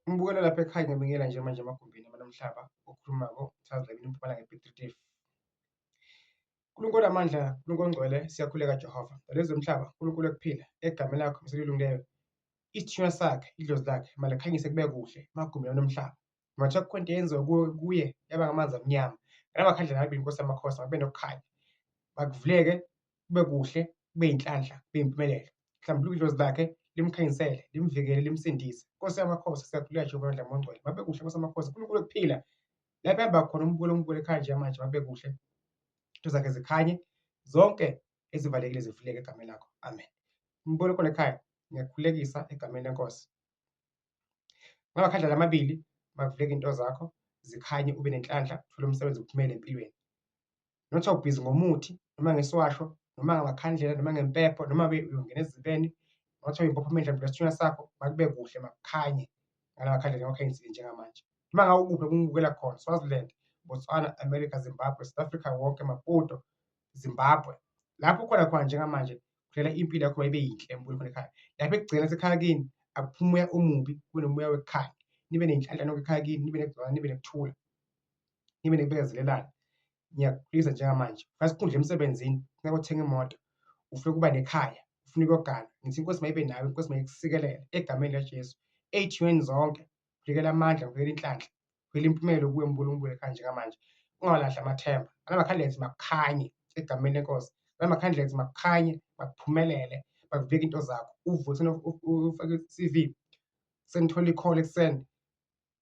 Umbukelo lapha ekhaya ngiyabingelela nje manje emagumbini nomhlaba okhulumako uThazilebe iMpumalanga ePiet Retief. Nkulunkulu amandla, Nkulunkulu ongcwele, siyakhuleka Jehova. Ngalezi zomhlaba, Nkulunkulu wokuphila, egameni lakho meselilungileyo, isithunywa sakhe, idlozi lakhe, malikhanyise kube kuhle emagumbini nomhlaba. Mathiwa kukhona into eyenziwa kuye yaba ngamanzi amnyama. Ngalamakhandlela amabili Nkosi yamakhosi mabe nokukhanya. Makuvuleke kube kuhle, kube yinhlanhla, kube yimpumelelo. Mhlawumbe idlozi lakhe limkhanyisele, limvikele, limsindise. Nkosi yamakhosi, siyakhuleka Jehova amandla ongcwele. Mabe kuhle Nkosi yamakhosi, Nkulunkulu wokuphila. Lapho ehamba khona umbukelo ekhaya nje manje mabe kuhle. Into zakhe zikhanye, zonke ezivalekile zivuleke egameni lakho. Amen. Umbukelo khona ekhaya ngiyakukhulekisa egameni lenkosi. Ngamakhandlela amabili makuvuleke into zakho, zikhanye, ube nenhlanhla, uthole umsebenzi uphumele empilweni. Not ubhizi ngomuthi, noma ngeswasho, noma ngamakhandlela, noma ngempepho, noma uyongena ezibeni, not uyimpopha amendla isithunywa sakho, makube kuhle makukhanye ngalamakhandlela engiwakhanyisile njengamanje. Noma ngabe ukuphi okungibukela khona, Swaziland, Botswana, America, Zimbabwe, South Africa wonke, Maputo, Zimbabwe. Lapho ukhona khona njengamanje, kuhlela impilo yakho mayibe yinhle umbukelo khona ekhaya. Lapho ekugcina sekhaya kini, akuphume umoya omubi, kube nomoya wekhaya. Nibe nenhlanhla nonke ekhaya kini, nibe nekugcwala, nibe nekuthula, nibe nokubekezelelana. Ngiyakukhulisa njengamanje. Masikhundla emsebenzini, funeka uthenge imoto, ufuna ukuba nekhaya, ufuna ukuyogana. Ngithi inkosi mayibe nawe, inkosi mayikusikelele egameni likaJesu. Ey'thiyweni zonke, kuvikela amandla, kuvikela inhlanhla, kuvikela impumelelo kuwe umbukelo ekhaya njengamanje. Ungawadlashi amathemba. Ngalamakhandlela makukhanye egameni lenkosi. Ngalamakhandlela makukhanye, makuphumelele, makuvuleke into zakho. Uvuthwe ufake i-CV, senithola i-call ekuseni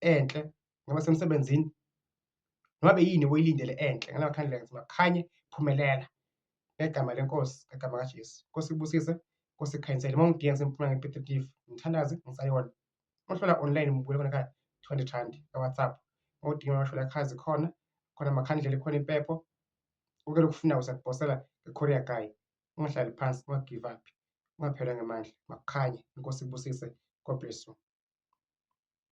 enhle, ngoba semsebenzini. Ngabe yini oyilindele enhle, ngalamakhandlela makukhanye, phumelela ngegama lenkosi, ngegama likaJesu. Nkosi ikubusise, Nkosi ikukhanyisele. Uma ungidinga ngiseMpumalanga ePiet Retief, Mthandazi ngisayona. Uhlola online umbukelo khona ekhaya, 200 rand ka-WhatsApp. Uma udinga amashwele ekhaya zikhona, khona amakhandlela, khona impepho. Konke okufunayo siyakuphosela nge-courier guy. Ungahlali phansi, unga-give up, ungaphelelwa ngamandla, makukhanye. Inkosi ikubusise. God bless you.